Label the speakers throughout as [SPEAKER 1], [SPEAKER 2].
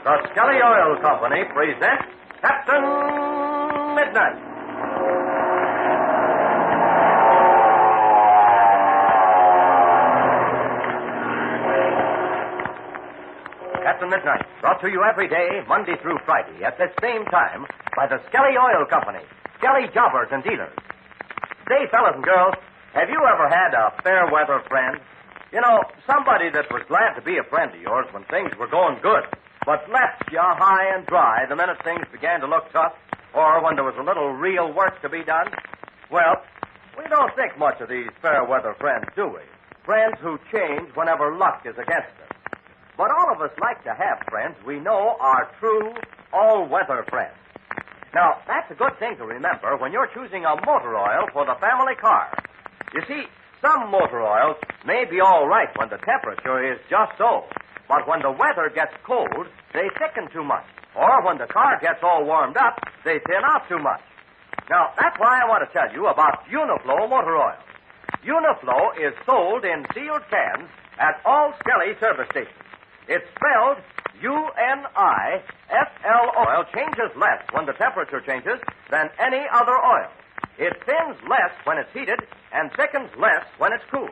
[SPEAKER 1] The Skelly Oil Company presents Captain Midnight. Captain Midnight, brought to you every day, Monday through Friday, at this same time, by the Skelly Oil Company, Skelly jobbers and dealers. Say, fellas and girls, have you ever had a fair weather friend? You know, somebody that was glad to be a friend of yours when things were going good, but left you high and dry the minute things began to look tough, or when there was a little real work to be done? Well, we don't think much of these fair weather friends, do we? Friends who change whenever luck is against us. But all of us like to have friends we know are true, all-weather friends. Now, that's a good thing to remember when you're choosing a motor oil for the family car. You see, some motor oils may be all right when the temperature is just so, but when the weather gets cold, they thicken too much. Or when the car gets all warmed up, they thin out too much. Now, that's why I want to tell you about Uniflow motor oil. Uniflow is sold in sealed cans at all Skelly service stations. It's spelled UNIFL oil, changes less when the temperature changes than any other oil. It thins less when it's heated and thickens less when it's cool.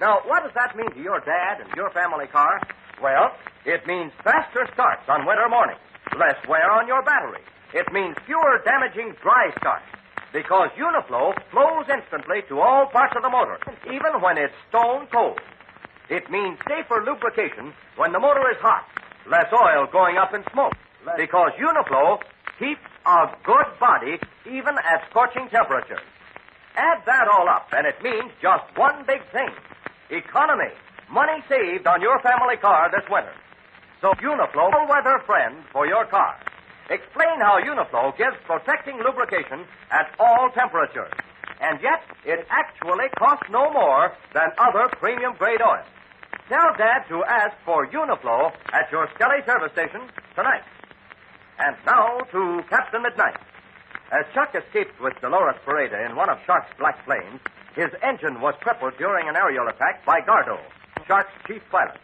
[SPEAKER 1] Now, what does that mean to your dad and your family car? Well, it means faster starts on winter mornings, less wear on your battery. It means fewer damaging dry starts, because Uniflow flows instantly to all parts of the motor, even when it's stone cold. It means safer lubrication when the motor is hot, less oil going up in smoke, because Uniflow keeps a good body even at scorching temperatures. Add that all up, and it means just one big thing: economy, money saved on your family car this winter. So Uniflow, all-weather friend for your car. Explain how Uniflow gives protecting lubrication at all temperatures. And yet, it actually costs no more than other premium-grade oils. Tell Dad to ask for Uniflow at your Skelly service station tonight. And now to Captain Midnight. As Chuck escaped with Dolores Perada in one of Shark's black planes, his engine was crippled during an aerial attack by Gardo, Shark's chief pilot.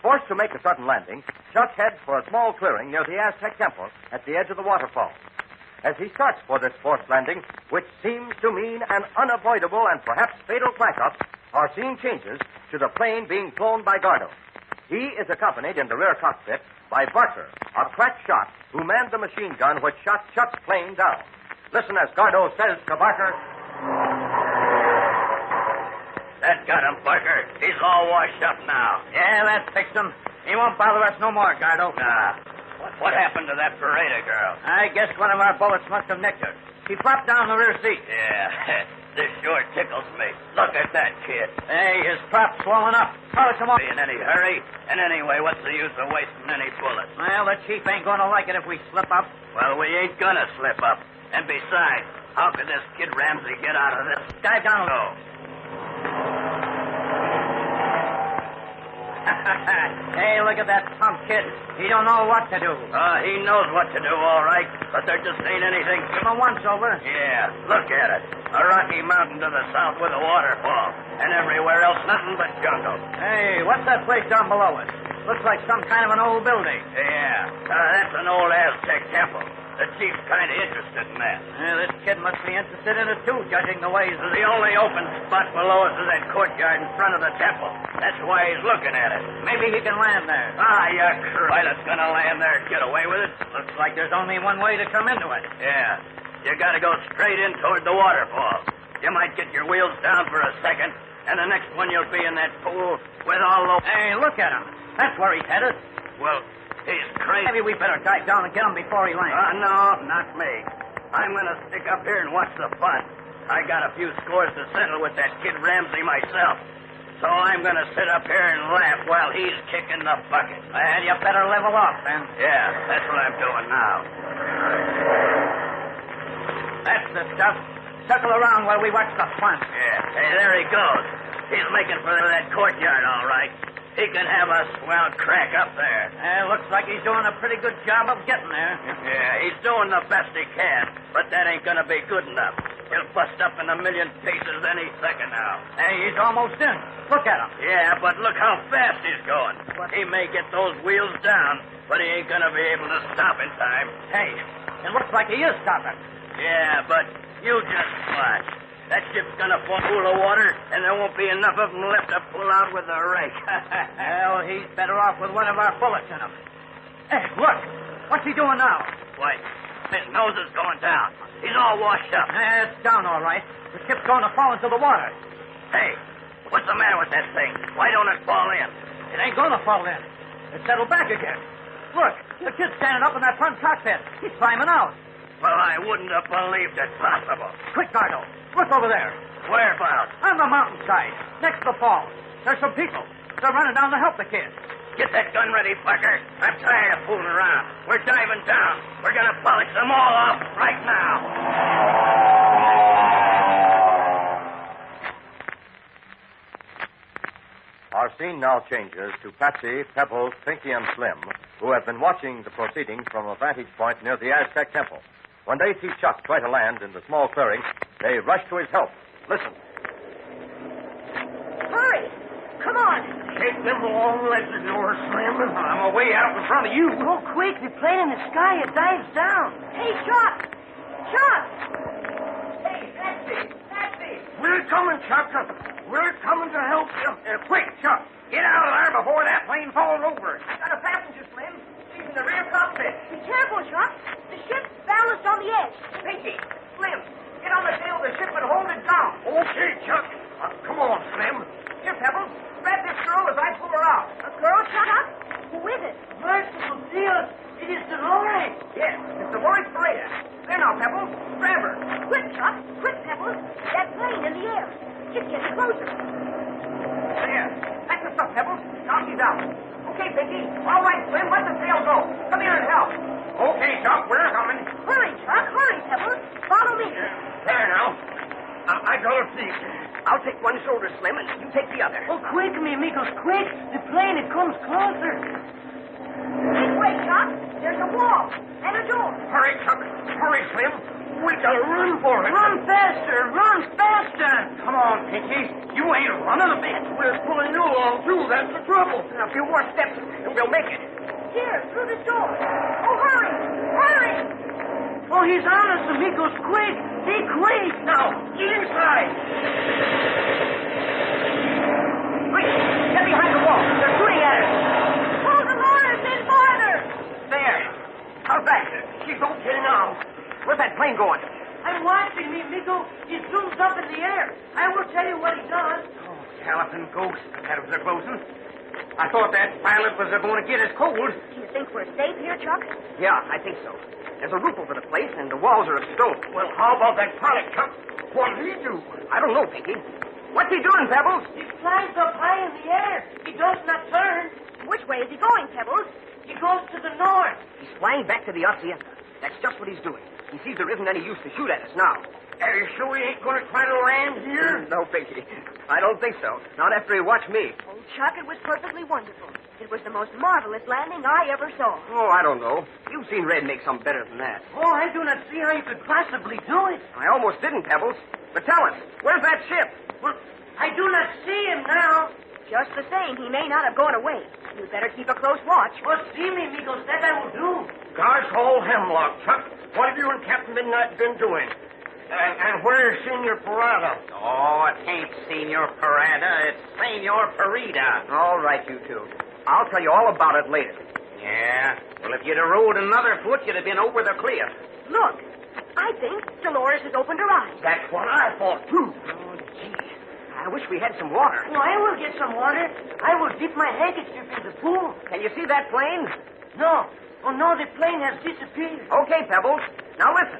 [SPEAKER 1] Forced to make a sudden landing, Chuck heads for a small clearing near the Aztec Temple at the edge of the waterfall. As he starts for this forced landing, which seems to mean an unavoidable and perhaps fatal crash-up, our scene changes to the plane being flown by Gardo. He is accompanied in the rear cockpit by Barker, a crack shot who manned the machine gun which shot Chuck's plane down. Listen as Gardo says to Barker.
[SPEAKER 2] That got him, Barker. He's all washed up now.
[SPEAKER 3] Yeah, that fixed him. He won't bother us no more, Gardo.
[SPEAKER 2] Nah. What happened to that Perada girl?
[SPEAKER 3] I guess one of our bullets must have nicked her. She flopped down the rear seat.
[SPEAKER 2] Yeah, this sure tickles me. Look at that kid.
[SPEAKER 3] Hey, his prop's swollen up. Polish him off.
[SPEAKER 2] In any hurry. And anyway, what's the use of wasting any bullets?
[SPEAKER 3] Well, the chief ain't going to like it if we slip up.
[SPEAKER 2] Well, we ain't gonna slip up. And besides, how could this kid Ramsey get out of this?
[SPEAKER 3] Dive down.
[SPEAKER 2] No.
[SPEAKER 3] Hey, look at that punk kid. He don't know what to do.
[SPEAKER 2] He knows what to do, all right, but there just ain't anything.
[SPEAKER 3] Give him a once-over.
[SPEAKER 2] Yeah, look at it. A rocky mountain to the south with a waterfall. And everywhere else, nothing but jungle.
[SPEAKER 3] Hey, what's that place down below us? Looks like some kind of an old building.
[SPEAKER 2] Yeah, that's an old Aztec temple. The chief's kind of interested in that.
[SPEAKER 3] This kid must be interested in it, too, judging the ways of
[SPEAKER 2] The only open spot below us is that courtyard in front of the temple. That's why he's looking at it.
[SPEAKER 3] Maybe he can land there.
[SPEAKER 2] You pilot's gonna land there and get away with it.
[SPEAKER 3] Looks like there's only one way to come into it.
[SPEAKER 2] Yeah, you gotta go straight in toward the waterfall. You might get your wheels down for a second, and the next one you'll be in that pool with all the...
[SPEAKER 3] Hey, look at him. That's where he's headed.
[SPEAKER 2] Well, he's crazy.
[SPEAKER 3] Maybe we better dive down and get him before he lands.
[SPEAKER 2] No, not me. I'm gonna stick up here and watch the fun. I got a few scores to settle with that kid Ramsey myself. So I'm gonna sit up here and laugh while he's kicking the bucket.
[SPEAKER 3] Well, you better level off, then.
[SPEAKER 2] Yeah, that's what I'm doing now.
[SPEAKER 3] That's the stuff. Circle around while we watch the fun.
[SPEAKER 2] Yeah. Hey, there he goes. He's making for that courtyard, all right. He can have a swell crack up there.
[SPEAKER 3] Looks like he's doing a pretty good job of getting there.
[SPEAKER 2] Yeah, he's doing the best he can, but that ain't gonna be good enough. He'll bust up in a million pieces any second now.
[SPEAKER 3] Hey, he's almost in. Look at him.
[SPEAKER 2] Yeah, but look how fast he's going. He may get those wheels down, but he ain't gonna be able to stop in time.
[SPEAKER 3] Hey, it looks like he is stopping.
[SPEAKER 2] Yeah, but you just watch. That ship's gonna fall full of water, and there won't be enough of them left to pull out with a rake.
[SPEAKER 3] Well, he's better off with one of our bullets in him. Hey, look. What's he doing now?
[SPEAKER 2] Why, his nose is going down. He's all washed up.
[SPEAKER 3] It's down all right. The ship's going to fall into the water.
[SPEAKER 2] Hey, what's the matter with that thing? Why don't it fall in?
[SPEAKER 3] It ain't going to fall in. It settled back again. Look, the kid's standing up in that front cockpit. He's climbing out.
[SPEAKER 2] Well, I wouldn't have believed it possible.
[SPEAKER 3] Quick, Gardo. Look over there.
[SPEAKER 2] Whereabouts?
[SPEAKER 3] On the mountainside, next to the falls. There's some people. They're running down to help the kid.
[SPEAKER 2] Get that gun ready, Parker. I'm tired of fooling around. We're diving down. We're going to polish them all off right now.
[SPEAKER 1] Our scene now changes to Patsy, Pebbles, Pinky, and Slim, who have been watching the proceedings from a vantage point near the Aztec temple. When they see Chuck try to land in the small clearing, they rush to his help. Listen.
[SPEAKER 4] Hurry! Come on!
[SPEAKER 2] Take them long legs of yours, Slim. I'm away out in front of you.
[SPEAKER 4] Go quick. The plane in the sky, it dives down. Hey, Chuck! Chuck! Hey, Patsy!
[SPEAKER 2] We're coming, Chuck. We're coming to help you. Quick, Chuck. Get out of there before that plane falls over.
[SPEAKER 4] I got a passenger, Slim. She's in the rear cockpit. Be careful, Chuck. The ship's balanced on the edge. Pinky, Slim, get on the tail of the ship and hold it down.
[SPEAKER 2] Okay, Chuck. Come on, Slim.
[SPEAKER 4] Here, Pebbles. Grab this girl as I pull her out. A girl, Chuck? Who is it? Merciful Dios. It is Dolores. Yes, it's Dolores Perada. There now, Pebbles. Grab her. Quick, Chuck. Quick, Pebbles. That plane in the air. It's getting closer. There. That's the stuff, Pebbles. Now she's out. Okay, Pinky. All right, Slim. Let the sail go. Come here and help.
[SPEAKER 2] Okay, Chuck. We're coming.
[SPEAKER 4] Hurry, Chuck. Hurry, Pebbles. Follow me.
[SPEAKER 2] There now. I got her feet.
[SPEAKER 4] I'll take one shoulder, Slim, and you take the other. Oh, quick, mi amigos, quick. The plane, it comes closer. This way, Chuck. There's a wall and a door.
[SPEAKER 2] Hurry, Chuck. Hurry, Slim. We gotta run for it.
[SPEAKER 4] Run faster. Run faster.
[SPEAKER 2] Come on, Pinky. You ain't running a bit. We're pulling you along, too. That's the trouble.
[SPEAKER 4] A few more steps, and we'll make it. Here, through this door. Oh, hurry. Hurry. Oh, he's on us, amigos. Quick. Be quick.
[SPEAKER 2] Now, get inside.
[SPEAKER 4] Quick. Get behind the wall. They're shooting at us. Oh, Dolores, in farther. There. How's that? She's okay now. Where's that plane going? I'm watching, mi amigo. He zooms up in the air. I will tell you what he does.
[SPEAKER 2] Oh, galloping ghost. That was a closing. I thought that pilot was going to get us cold.
[SPEAKER 4] Do you think we're safe here, Chuck?
[SPEAKER 5] Yeah, I think so. There's a roof over the place, and the walls are of stone.
[SPEAKER 2] Well, how about that pilot, Chuck? What'll he do?
[SPEAKER 5] I don't know, Pinky. What's he doing, Pebbles?
[SPEAKER 4] He flies up high in the air. He does not turn. Which way is he going, Pebbles? He goes to the north.
[SPEAKER 5] He's flying back to the Hacienda. That's just what he's doing. He sees there isn't any use to shoot at us now.
[SPEAKER 2] Are you sure he ain't going to try to land here?
[SPEAKER 5] No, Pinky. I don't think so. Not after he watched me.
[SPEAKER 4] Oh, Chuck, it was perfectly wonderful. It was the most marvelous landing I ever saw.
[SPEAKER 5] Oh, I don't know. You've seen Red make some better than that.
[SPEAKER 4] Oh, I do not see how you could possibly do it.
[SPEAKER 5] I almost didn't, Pebbles. But tell us, where's that ship?
[SPEAKER 4] Well, I do not see him now. Just the same, he may not have gone away. You'd better keep a close watch. Oh, see me, amigos. That I will do.
[SPEAKER 2] Gosh, all hemlock, Chuck. What have you and Captain Midnight been doing? And where's Senor Perada?
[SPEAKER 6] Oh, it ain't Senor Perada. It's Senor Perada.
[SPEAKER 5] All right, you two. I'll tell you all about it later.
[SPEAKER 6] Yeah? Well, if you'd have rode another foot, you'd have been over the cliff.
[SPEAKER 4] Look, I think Dolores has opened her eyes.
[SPEAKER 2] That's what I thought, too.
[SPEAKER 5] Oh, gee. I wish we had some water.
[SPEAKER 4] Well, I will get some water. I will dip my handkerchief in the pool.
[SPEAKER 5] Can you see that plane?
[SPEAKER 4] No. Oh, no, the plane has disappeared.
[SPEAKER 5] Okay, Pebbles. Now listen.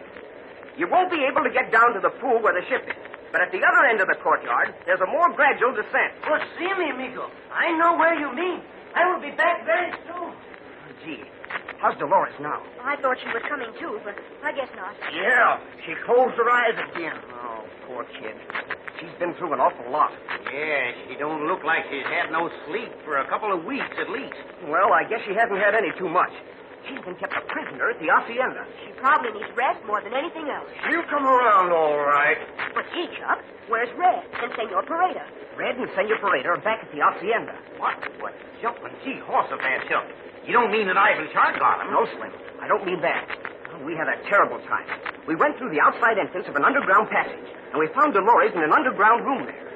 [SPEAKER 5] You won't be able to get down to the pool where the ship is. But at the other end of the courtyard, there's a more gradual descent.
[SPEAKER 4] Oh, see me, amigo. I know where you mean. I will be back very soon.
[SPEAKER 5] Oh, gee. How's Dolores now?
[SPEAKER 4] I thought she was coming, too, but I guess not.
[SPEAKER 2] Yeah, she closed her eyes again.
[SPEAKER 5] Oh, poor kid. She's been through an awful lot.
[SPEAKER 6] Yeah, she don't look like she's had no sleep for a couple of weeks at least.
[SPEAKER 5] Well, I guess she hasn't had any too much. She's been kept a prisoner at the hacienda.
[SPEAKER 4] She probably needs rest more than anything else.
[SPEAKER 2] She'll come around all right.
[SPEAKER 4] But gee, Chuck, where's Red and Senor Perada?
[SPEAKER 5] Red and Senor Perada are back at the hacienda.
[SPEAKER 6] What? Jumping gee, horse of that Chuck. You don't mean that Ivan Shark got him?
[SPEAKER 5] No, Slim. I don't mean that. We had a terrible time. We went through the outside entrance of an underground passage, and we found Dolores in an underground room there.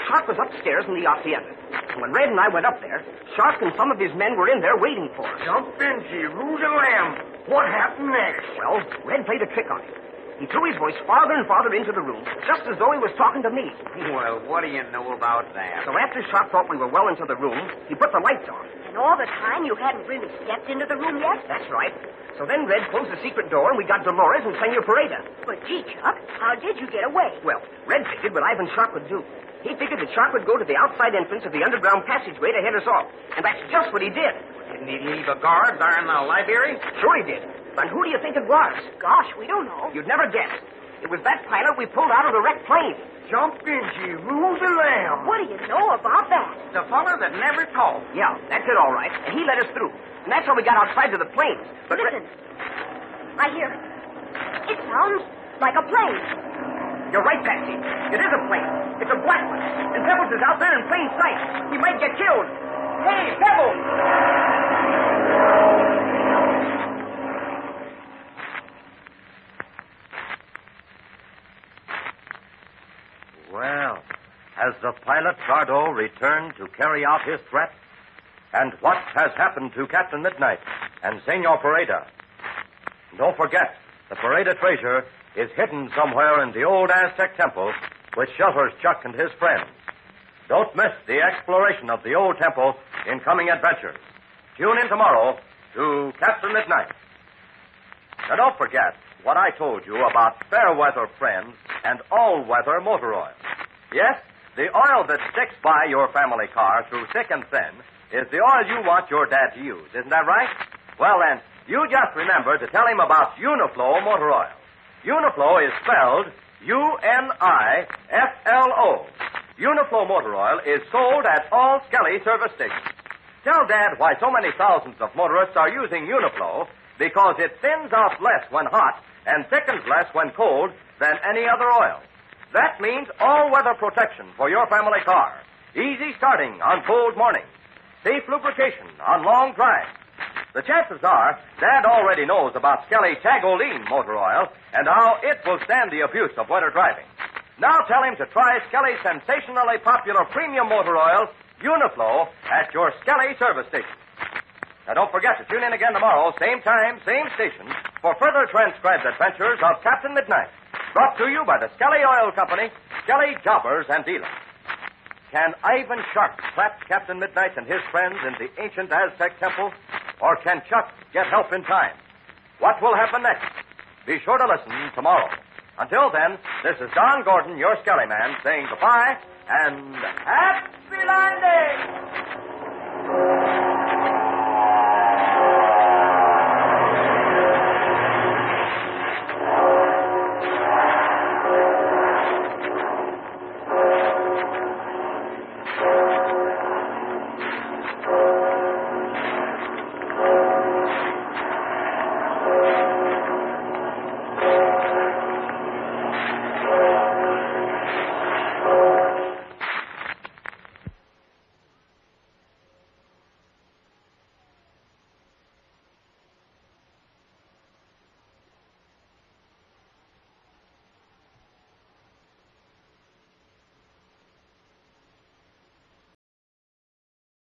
[SPEAKER 5] Shark was upstairs in the hacienda. And when Red and I went up there, Shark and some of his men were in there waiting for us.
[SPEAKER 2] Jump in, gee, rules and lamb. What happened next?
[SPEAKER 5] Well, Red played a trick on him. He threw his voice farther and farther into the room, just as though he was talking to me.
[SPEAKER 6] Well, what do you know about that?
[SPEAKER 5] So after Shark thought we were well into the room, he put the lights on.
[SPEAKER 4] And all the time you hadn't really stepped into the room yet?
[SPEAKER 5] That's right. So then Red closed the secret door, and we got Dolores and Senor Perada.
[SPEAKER 4] But gee, Chuck, how did you get away?
[SPEAKER 5] Well, Red figured what Ivan Shark would do. He figured that Shark would go to the outside entrance of the underground passageway to head us off. And that's just what he did.
[SPEAKER 6] Didn't he leave a guard there in the library?
[SPEAKER 5] Sure he did. And who do you think it was?
[SPEAKER 4] Gosh, we don't know.
[SPEAKER 5] You'd never guess. It was that pilot we pulled out of the wrecked plane.
[SPEAKER 2] Jump in, gee, rules and lamb.
[SPEAKER 4] What do you know about that?
[SPEAKER 6] The feller that never talked.
[SPEAKER 5] Yeah, that's it all right. And he let us through. And that's how we got outside to the plane. But
[SPEAKER 4] Listen. I hear it. It sounds like a plane.
[SPEAKER 5] You're right, Patsy. It is a plane. It's a black one. And Pebbles is out there in plain sight. He might get killed. Hey, Pebbles!
[SPEAKER 1] Well, has the pilot Gardo returned to carry out his threat? And what has happened to Captain Midnight and Senor Perada? Don't forget, the Perada treasure is hidden somewhere in the old Aztec temple which shelters Chuck and his friends. Don't miss the exploration of the old temple in coming adventures. Tune in tomorrow to Captain Midnight. Now, don't forget what I told you about fair-weather friends and all-weather motor oil. Yes, the oil that sticks by your family car through thick and thin is the oil you want your dad to use. Isn't that right? Well, then, you just remember to tell him about Uniflow motor oil. Uniflow is spelled U-N-I-F-L-O. Uniflow motor oil is sold at all Skelly service stations. Tell Dad why so many thousands of motorists are using Uniflow, because it thins out less when hot and thickens less when cold than any other oil. That means all-weather protection for your family car. Easy starting on cold mornings. Safe lubrication on long drives. The chances are Dad already knows about Skelly Tagoline motor oil and how it will stand the abuse of winter driving. Now tell him to try Skelly's sensationally popular premium motor oil, Uniflow, at your Skelly service station. Now, don't forget to tune in again tomorrow, same time, same station, for further transcribed adventures of Captain Midnight. Brought to you by the Skelly Oil Company, Skelly Jobbers and Dealers. Can Ivan Shark trap Captain Midnight and his friends in the ancient Aztec temple? Or can Chuck get help in time? What will happen next? Be sure to listen tomorrow. Until then, this is Don Gordon, your Skelly man, saying goodbye and happy landing!